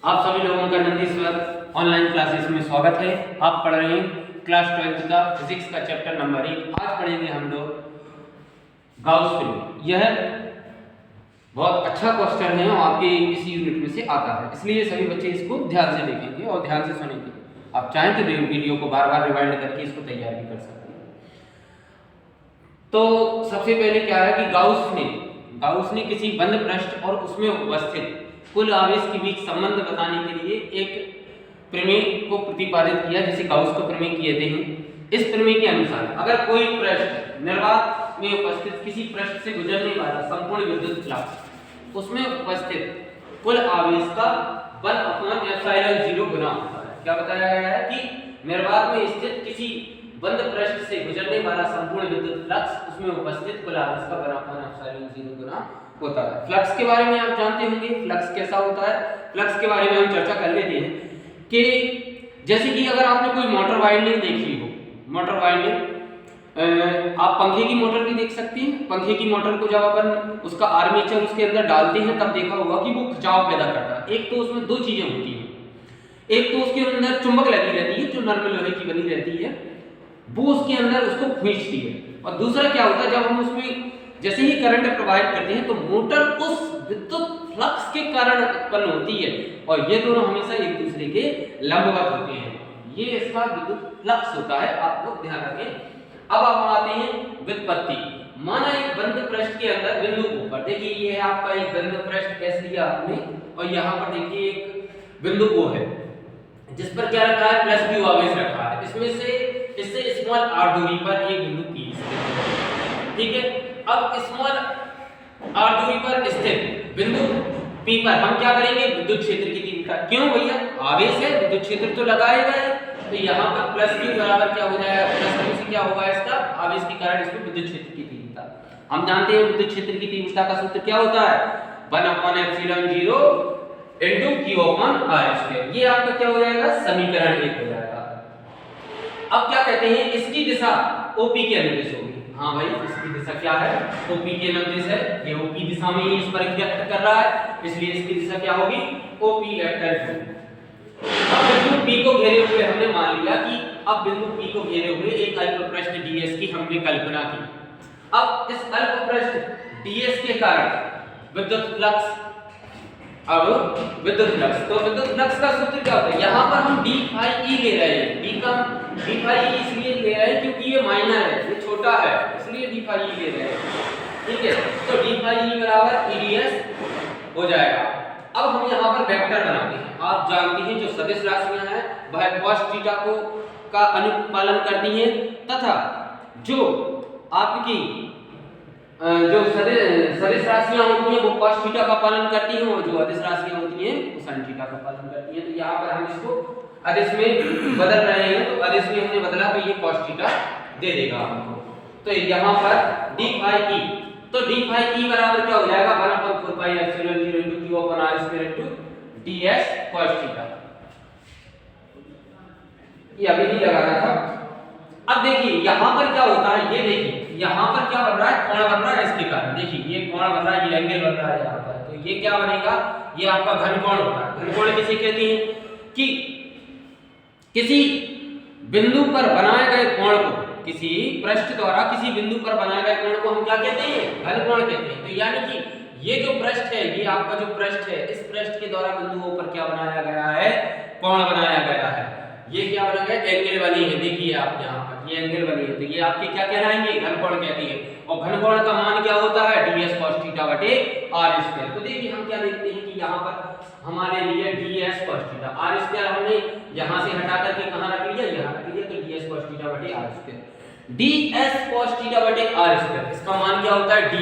आप सभी लोगों का नंदीश्वर ऑनलाइन क्लासेस में स्वागत है। आप पढ़ रहे हैं क्लास 12 का फिजिक्स का चैप्टर नंबर 1। आज पढ़ेंगे हम लोग गाउस फिल्म। यह बहुत अच्छा क्वेश्चन है और आपके इस यूनिट में से आता है, इसलिए सभी बच्चे इसको ध्यान से देखेंगे और ध्यान से सुनेंगे। आप चाहें तो वीडियो को बार बार रिवाइंड करके इसको तैयार भी कर सकते हैं। तो सबसे पहले क्या है कि गाउस ने किसी बंद पृष्ठ और उसमें उपस्थित कुल आवेश के बीच संबंध बताने के लिए एक प्रमेय को प्रतिपादित किया, जिसे गाउस का प्रमेय कहते हैं। इस प्रमेय के अनुसार अगर कोई पृष्ठ निर्वात में उपस्थित किसी पृष्ठ से गुजरने वाला संपूर्ण विद्युत फ्लक्स उसमें उपस्थित कुल आवेश का 1/ε0 गुना होता है। क्या बताया गया है कि निर्वात में स्थित किसी बंद पृष्ठ से गुजरने वाला संपूर्ण विद्युत फ्लक्स उसमें उपस्थित कुल आवेश का 1/ε0 गुना होता है। फ्लक्स के बारे में आप जानते होंगे, फ्लक्स कैसा होता है। फ्लक्स के बारे में हम चर्चा कर लेते हैं कि जैसे कि अगर आपने कोई मोटर वाइंडिंग देखी हो, मोटर वाइंडिंग आप पंखे की मोटर भी देख सकते हैं। पंखे की मोटर को जब अपन उसका आर्मेचर उसके अंदर डालते हैं तब देखा होगा कि वो खिंचाव पैदा करता है। एक तो उसमें दो चीजें होती हैं, एक तो उसके अंदर चुंबक लगी रहती है जो नर्म लोहे की बनी रहती है, वो उसके अंदर उसको खींचती है। और दूसरा क्या होता है, जब हम उसमें जैसे ही करंट प्रवाहित करते हैं तो मोटर उस विद्युत फ्लक्स के कारण उत्पन्न होती है और ये दोनों हमेशा एक दूसरे के लंबवत होते हैं। ये इसका विद्युत फ्लक्स होता है, आप लोग ध्यान रखें। अब आप आते हैं व्युत्पत्ति। माना एक बंद पृष्ठ के अंदर बिंदु O पर, देखिए ये है आपका एक बंद पृष्ठ ऐसे लिया आपने और यहाँ पर देखिए एक बिंदु O है जिस पर क्या रखा है, प्लस Q आवेश रखा है। इसमें से इससे स्मॉल r दूरी पर एक बिंदु P स्थित है, ठीक है। अब स्मॉल r दूरी पर स्थित बिंदु P पर हम क्या करेंगे, विद्युत क्षेत्र की तीव्रता। क्यों भैया, आवेश है, विद्युत क्षेत्र तो लगाएगा ही, तो यहाँ पर प्लस Q बराबर क्या हो जाएगा, प्लस Q से क्या होगा, इसका आवेश के कारण इसको विद्युत क्षेत्र की तीव्रता। हम जानते हैं विद्युत क्षेत्र की तीव्रता का सूत्र क्या होता है, 1/ε0 × Q/r²। ये आपका क्या हो जाएगा, समीकरण 1 हो जाएगा। अब क्या कहते हैं, इसकी दिशा OP के अनुदिश होगी। हाँ भाई, इसकी दिशा क्या है, OP के अनुदिश है। ये OP दिशा में ही इस पर व्यक्त कर रहा है, इसलिए इसकी दिशा क्या होगी, OP वेक्टर होगी। अब बिंदु P को घेरे हुए हमने मान लिया कि अब बिंदु P को घेरे हुए एक अल्प पृष्ठ ds की हमने कल्पना की। अब इस अल्प पृष्ठ ds के कारण विद्युत फ्लक्स, अब विद्युत फ्लक्स, तो विद्युत फ्लक्स का सूत्र क्या होता है, यहाँ पर हम d phi e ले रहे हैं। d phi e इसलिए ले रहे हैं क्योंकि ये माइनर है, ये छोटा है, इसलिए d phi e ले रहे हैं, ठीक है। तो d phi e बराबर eds हो जाएगा। अब हम यहाँ पर वेक्टर बनाते हैं। आप जानते हैं जो सदिश राशियां हैं वह cos थीटा को का अनुपालन करती हैं, तथा जो आपकी जो सदिश राशियां होती हैं वो cos थीटा का पालन करती हैं और जो अदिश राशियां होती हैं वो sin थीटा का पालन करती हैं। तो यहाँ पर हम इसको अदिश में बदल रहे हैं, तो अदिश में हमने बदला तो ये cos थीटा दे देगा हमको। तो यहाँ पर d phi e, तो d phi e बराबर क्या हो जाएगा, 1/4πε0 × Q/r² ds cos थीटा। ये अभी नहीं लगाना था। अब देखिए यहाँ पर क्या होता है, ये देखिए यहाँ पर क्या बन रहा है, कोण बन रहा है इसके कारण। देखिए ये कोण बन रहा है, ये एंगल बन रहा है यहाँ पर, तो ये क्या बनेगा, ये आपका घन कोण होता है। घन कोण किसे कहते हैं कि किसी बिंदु पर बनाए गए कोण को, किसी पृष्ठ द्वारा किसी बिंदु पर बनाए गए कोण को हम क्या कहते हैं, घन कोण कहते हैं। तो यानी कि ये जो पृष्ठ है, ये आपका जो पृष्ठ है, इस पृष्ठ के द्वारा बिंदुओं पर क्या बनाया गया है, कोण बनाया गया है। ये क्या बना गया, एंगल बनी है। देखिए आप यहाँ पर ये एंगल बनी है, तो ये आपके क्या कहलाएंगे, घन कोण कहती है। और घन कोण का मान क्या होता है, ds cos θ/r²। तो देखिए हम क्या देखते हैं कि यहाँ पर हमारे लिए ds cos θ r² हमने यहाँ से हटा करके कहाँ रख लिया, यहाँ रख लिया, तो ds cos θ/r²। ds cos θ/r², इसका मान क्या होता है, d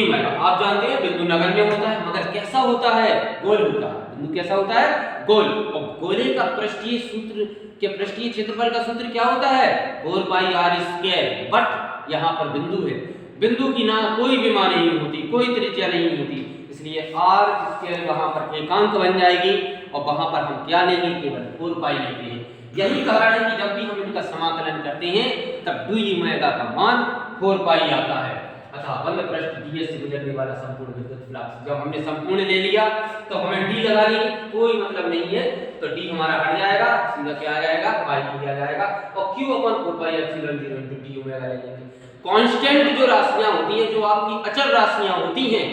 ओमेगा। आप जानते हैं बिंदु नगण्य होता है, मगर कैसा होता है, गोल होता है। बिंदु कैसा होता है, गोल। और गोले का पृष्ठीय सूत्र के पृष्ठीय क्षेत्रफल का सूत्र क्या होता है, 4πr²। बट यहाँ पर बिंदु है, बिंदु की ना कोई विमा नहीं होती, कोई त्रिज्या नहीं होती, इसलिए r² वहां पर एकांक बन जाएगी और वहां पर हम क्या लेंगे, केवल 4π लेते हैं। यही कारण है कि जब भी हम इनका समाकलन करते हैं तब d ओमेगा का मान 4π आता है। अतः बंद पृष्ठ ds से गुजरने वाला संपूर्ण विद्युत फ्लक्स। जब हमने संपूर्ण ले लिया तो हमें d लगाने की कोई मतलब नहीं है, तो d हमारा हट जाएगा, सीधा क्या आ जाएगा पाई आ जाएगा, और q अपन 4 pi epsilon 0 into d omega ले लेंगे। कांस्टेंट जो राशियां होती हैं, जो आपकी अचल राशियां होती हैं,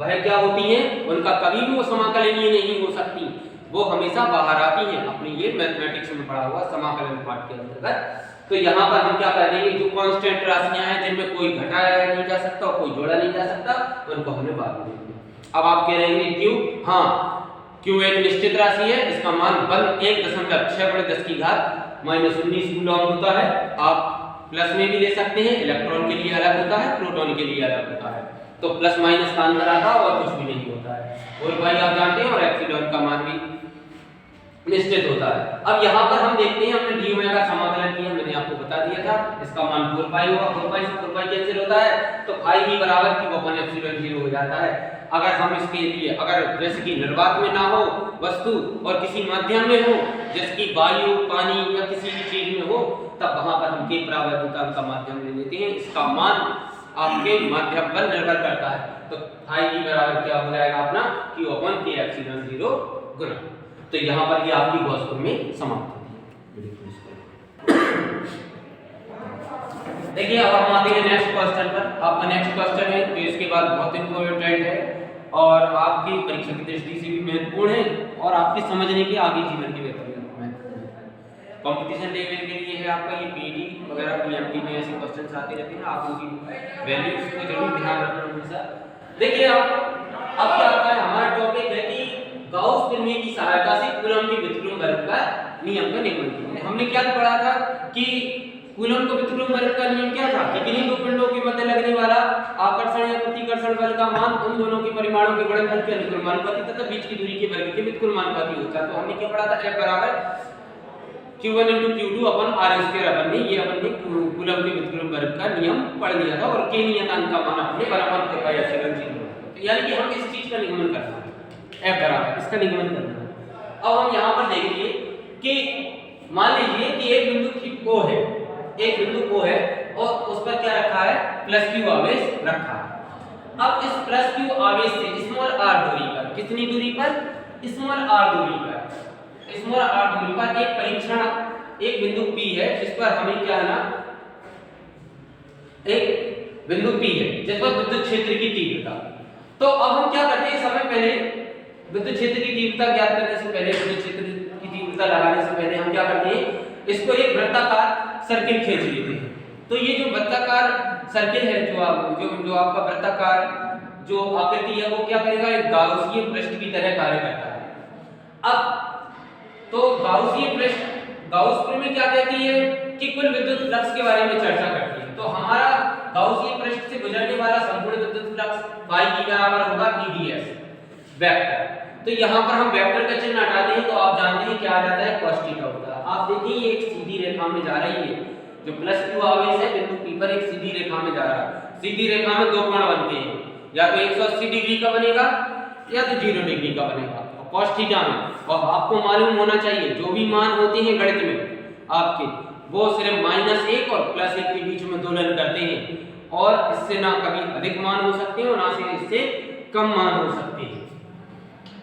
वह क्या होती हैं, उनका कभी भी वो समाकलनीय नहीं हो सकती, वो हमेशा बाहर आती हैं। अपने ये मैथमेटिक्स में पढ़ा हुआ समाकलन पाठ के अंतर्गत। तो यहाँ पर हम क्या कर देंगे, जो कांस्टेंट राशियां हैं जिनमें कोई घटाया नहीं जा सकता और कोई जोड़ा नहीं जा सकता, उनको हमें बाद में देंगे। अब आप कह रहे हैं क्यू, हाँ क्यू एक निश्चित राशि है, इसका मान 1.6 × 10⁻⁻⁻⁹ कूलम होता है। आप प्लस में भी ले सकते हैं, इलेक्ट्रॉन के लिए अलग होता है, प्रोटॉन के लिए अलग होता है, तो प्लस माइनस का अंतर आता है और कुछ भी नहीं होता है। और भाई आप जानते हैं, और एप्सिलॉन का मान भी निश्चित होता है। अब यहाँ पर हम देखते हैं, हमने डी ओमेगा का समाकलन किया, मैंने आपको बता दिया था, इसका मान 4 पाई होगा, 4 पाई से 4 पाई कैंसिल होता है, तो पाई ही बराबर q अपन एप्सिलॉन 0 हो जाता है। अगर हम इसके लिए, अगर जैसे कि निर्वात में ना हो वस्तु और किसी माध्यम में हो, जैसे कि वायु, पानी या किसी भी चीज में हो, तब वहां पर हम के परावर्तकांक का माध्यम ले लेते हैं। इसका मान आपके माध्यम पर निर्भर करता है, तो पाई ही बराबर क्या हो जाएगा अपना q अपन k एप्सिलॉन 0 गुना। तो यहाँ पर ये आपकी गॉस में समाप्त होती है। देखिए अब हम आते हैं नेक्स्ट क्वेश्चन पर। आपका नेक्स्ट क्वेश्चन है, तो इसके बाद बहुत इंपॉर्टेंट है और आपकी परीक्षा की दृष्टि से भी महत्वपूर्ण है और आपके समझने की आगे जीवन की बेहतरी में कंपटीशन लेवल के लिए है। आपका ये पीटी वगैरह पीएमटी में ऐसे क्वेश्चंस आते रहते हैं, आप उनकी वैल्यूज को जरूर ध्यान रखना हमेशा। देखिए अब क्या आता है, हमारा टॉपिक है कि गाउस प्रमेय की सहायता से कूलम के व्युत्क्रम बल का नियम का निगमन किया। हमने क्या पढ़ा था कि कूलम का व्युत्क्रम बल का नियम क्या था कि किन्हीं दो पिंडों के मध्य लगने वाला आकर्षण या प्रतिकर्षण बल का मान उन दोनों के परिमाणों के गुणनफल के अनुक्रमानुपाती तथा बीच की दूरी के वर्ग के व्युत्क्रमानुपाती होता है। तो हमने क्या पढ़ा था, F बराबर q1 * q2 अपन r² अपन ने ये अपन ने कूलम के व्युत्क्रम बल का नियम पढ़ लिया था और k नियतांक का मान अपने बराबर 4 पाई एप्सिलॉन 0। तो यानी कि हम इस चीज का निगमन करना है, F बराबर इसका निगमन करना है। अब हम यहाँ पर देखिए कि मान लीजिए कि एक बिंदु O है, एक बिंदु O है और उस पर क्या रखा है, +q आवेश रखा है। अब इस +q आवेश से स्मॉल r दूरी पर, कितनी दूरी पर, स्मॉल r दूरी पर, स्मॉल r दूरी पर एक परीक्षण, एक बिंदु P है जिस पर हमें क्या है ना, एक बिंदु P है जिस पर विद्युत क्षेत्र की तीव्रता। तो अब हम क्या करते हैं, समय पहले विद्युत क्षेत्र की तीव्रता ज्ञात करने से पहले, विद्युत क्षेत्र की तीव्रता लगाने से पहले हम क्या करते हैं, इसको एक वृत्ताकार सर्किल खींच लेते हैं। तो ये जो वृत्ताकार सर्किल है, जो आपका वृत्ताकार जो आकृति है, वो क्या करेगा, एक गाउसियन पृष्ठ की तरह कार्य करता है। अब तो गाउसियन पृष्ठ, गाउस प्रमेय क्या कहती है कि कुल विद्युत फ्लक्स के बारे में चर्चा करती है। तो हमारा गाउसियन पृष्ठ से गुजरने वाला संपूर्ण विद्युत फ्लक्स y के बराबर होगा ds वेक्टर। तो यहाँ पर हम वेक्टर का चिन्ह हटाते हैं तो आप जानते हैं क्या आ जाता है, cos थीटा होता है। आप देखिए ये एक सीधी रेखा में जा रही है, जो +q आवेश है बिंदु P पर एक सीधी रेखा में जा रहा है। सीधी रेखा में दो कोण बनते हैं, या तो 180 डिग्री का बनेगा या तो 0 डिग्री का बनेगा और cos थीटा में। और आपको मालूम होना चाहिए जो भी मान होते हैं गणित में आपके, वो सिर्फ -1 और +1 के बीच में दोलन करते हैं और इससे ना कभी अधिक मान हो सकते हैं और ना से इससे कम मान हो सकते हैं।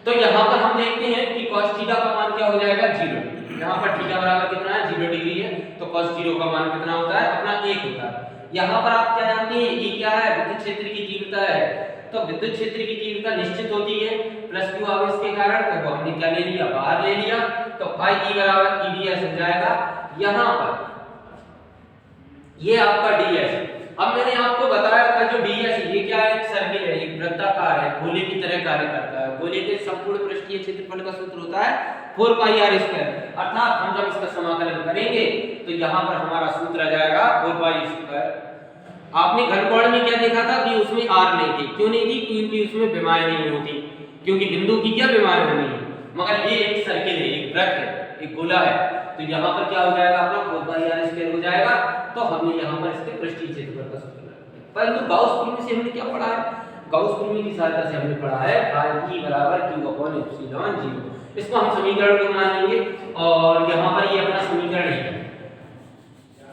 तो यहाँ पर हम देखते हैं कि cos थीटा का मान क्या हो जाएगा, 0। यहाँ पर थीटा बराबर कितना है, 0 डिग्री है, तो cos 0 का मान कितना होता है, अपना 1 होता है। यहाँ पर आप क्या जानते हैं, ये क्या है, विद्युत क्षेत्र की तीव्रता है। तो विद्युत क्षेत्र की तीव्रता निश्चित होती है +q आवेश के कारण, तो वो हमने क्या ले लिया, बाहर ले लिया। तो phi e बराबर eds हो जाएगा। यहाँ पर ये आपका ds, अब मैंने आपको बताया था जो ds ये क्या है, एक सर्किल है, एक वृत्ताकार है, गोले की तरह कार्य करता है। गोले के संपूर्ण पृष्ठीय क्षेत्रफल का सूत्र होता है 4 पाई r²। अर्थात हम जब इसका समाकलन करेंगे तो यहाँ पर हमारा सूत्र आ जाएगा 4 पाई²। आपने घनकोण में क्या देखा था कि उसमें r नहीं थी, क्यों नहीं थी, क्योंकि उसमें विमाएं नहीं होती, क्योंकि बिंदु की क्या विमाएं होनी है। मगर ये एक सर्किल है, एक वृत्त है, एक गोला है, तो यहाँ पर क्या हो जाएगा, अपना 4 पाई r² हो जाएगा। तो हमने यहाँ पर इसके पृष्ठीय क्षेत्रफल का सूत्र लगा दिया। परंतु गाउस प्रमेय से हमने क्या पढ़ा है, गाउस प्रमेय की सहायता से हमने पढ़ा है phi e बराबर q/ε 0। इसको हम समीकरण को मान लेंगे और यहाँ पर ये अपना समीकरण है,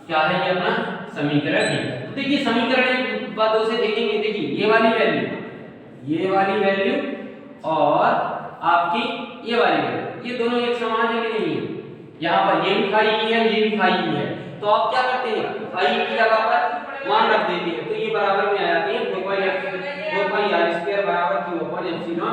क्या है, ये अपना समीकरण है। देखिए समीकरण बातों से देखेंगे, देखिए ये वाली वैल्यू और आपकी ये वाली वैल्यू, ये दोनों एक समान है कि नहीं है? यहाँ पर ये भी फाई है, ये भी फाई है, तो आप क्या करते हैं, फाई की जगह पर मान रख देते हैं, तो ये बराबर में आ जाते हैं 4πr² बराबर q/ε0।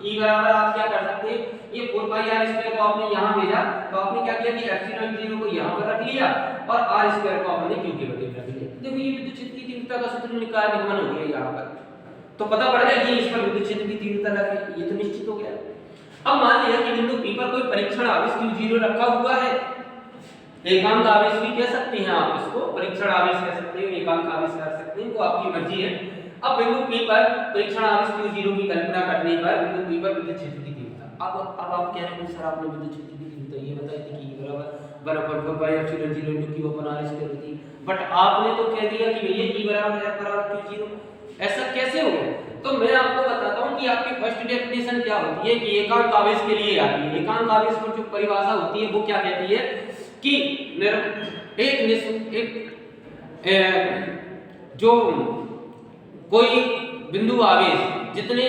ई बराबर आप क्या कर सकते हैं, ये 4πr² को आपने यहाँ भेजा, तो आपने क्या किया कि ε0 को यहाँ पर रख लिया और r² को आपने q के बदले रख लिया। देखो ये विद्युत क्षेत्र की तीव्रता का सूत्र निगमन हो गया यहाँ पर, तो पता पड़ गया कि इस पर विद्युत क्षेत्र की तीव्रता लग गई, ये तो निश्चित हो गया। अब मान लिया कि बिंदु P पर कोई परीक्षण आवेश q0 रखा हुआ है, एकांक आवेश भी कह सकते हैं आप इसको, परीक्षण आवेश कह सकते हैं, एकांक आवेश कह सकते हैं, वो आपकी मर्जी है। अब बिंदु P पर परीक्षण आवेश q0 की कल्पना करने पर बिंदु P पर विद्युत क्षेत्र की तीव्रता, अब आप कह रहे हैं सर आपने विद्युत क्षेत्र की तीव्रता ये बताई थी कि बराबर 4πr² q/r² होती, बट आपने तो कह दिया कि भैया E बराबर q0, ऐसा कैसे हो गया? तो मैं आपको बताता हूं कि आपकी फर्स्ट डेफिनेशन क्या होती है कि एकांक आवेश के लिए आती है। एकांक आवेश पर जो परिभाषा होती है वो क्या कहती है कि जो कोई बिंदु आवेश जितने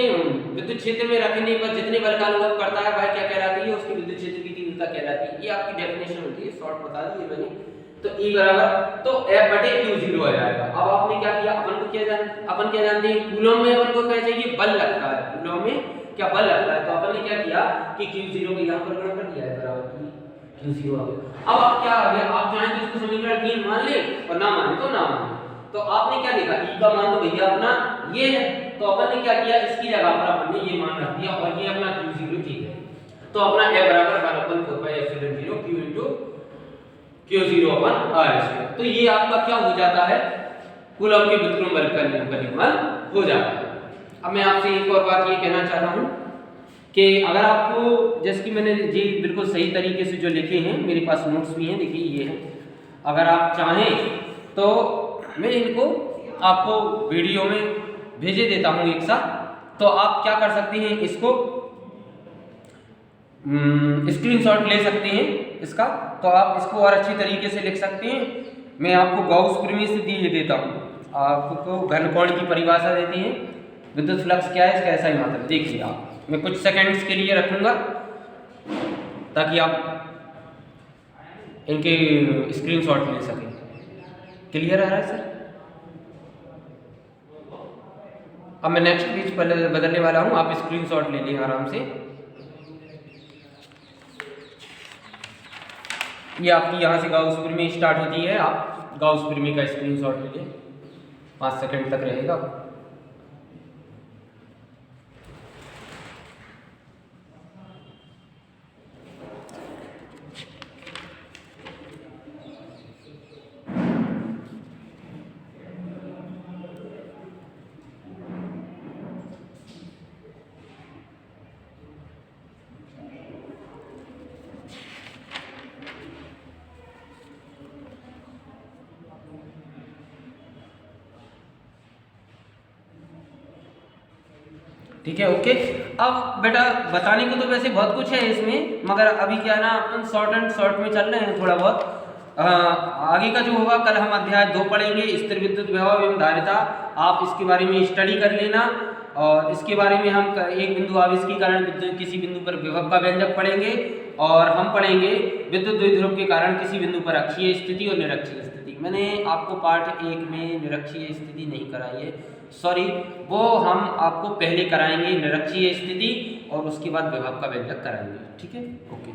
विद्युत क्षेत्र में रखने पर जितने बल का अनुभव करता है वह क्या कहलाती है, उसकी विद्युत क्षेत्र की तीव्रता कहलाती है। ये आपकी डेफिनेशन होती है, शॉर्ट बता दी मैंने। तो E बराबर तो F/q0 आ जाएगा। अब आपने क्या किया, अपन क्या जानते हैं, कूलम में अपन को क्या चाहिए, बल लगता है, कूलम में क्या बल लगता है, तो अपन ने क्या किया कि q0 को यहाँ पर गणना कर दिया है, बराबर q0 आ गया। अब आप क्या आ गया, आप चाहें तो इसको समीकरण 3 मान ले और ना माने तो ना माने, तो आपने क्या देखा E का मान तो भैया अपना ये है, तो अपन ने क्या किया, इसकी जगह पर अपन ने ये मान रख दिया और ये अपना q0 ठीक है, तो अपना A बराबर 4πr² q0/r²। तो ये आपका क्या हो जाता है, कूलम के व्युत्क्रम बल का निगमन हो जाता है। अब मैं आपसे एक और बात ये कहना चाह रहा हूँ कि अगर आपको, जैसे कि मैंने जी बिल्कुल सही तरीके से जो लिखे हैं, मेरे पास नोट्स भी हैं, देखिए ये है, अगर आप चाहें तो मैं इनको आपको वीडियो में भेजे देता हूँ एक साथ, तो आप क्या कर सकते हैं, इसको स्क्रीनशॉट ले सकते हैं इसका, तो आप इसको और अच्छी तरीके से लिख सकते हैं। मैं आपको गाउस प्रमेय से दिए देता हूँ, आपको घनकोण की परिभाषा देती है, विद्युत फ्लक्स क्या है इसका ऐसा ही मतलब, देखिए आप, मैं कुछ सेकंड्स के लिए रखूंगा ताकि आप इनके स्क्रीनशॉट ले सकें। क्लियर आ रहा है सर? अब मैं नेक्स्ट पेज पर बदलने वाला हूँ, आप स्क्रीनशॉट ले लें आराम से। ये आपकी यहाँ से गाउस प्रमेय स्टार्ट होती है, आप गाउस प्रमेय का स्क्रीनशॉट ले लें, 5 सेकंड तक रहेगा। ठीक है, ओके। अब बेटा बताने को तो वैसे बहुत कुछ है इसमें, मगर अभी क्या है ना, अपन शॉर्ट में चल रहे हैं थोड़ा बहुत। आगे का जो होगा, कल हम अध्याय 2 पढ़ेंगे, स्थिर विद्युत विभव एवं धारिता। आप इसके बारे में स्टडी कर लेना, और इसके बारे में हम एक बिंदु आवेश के कारण किसी बिंदु पर विभव का व्यंजक पढ़ेंगे, और हम पढ़ेंगे विद्युत द्विध्रुव के कारण किसी बिंदु पर अक्षीय स्थिति और निरक्षीय स्थिति। मैंने आपको पार्ट 1 में निरक्षीय स्थिति नहीं कराई है, सॉरी, वो हम आपको पहले कराएंगे निरक्षीय स्थिति और उसके बाद विभव का व्यंजक कराएंगे। ठीक है, ओके।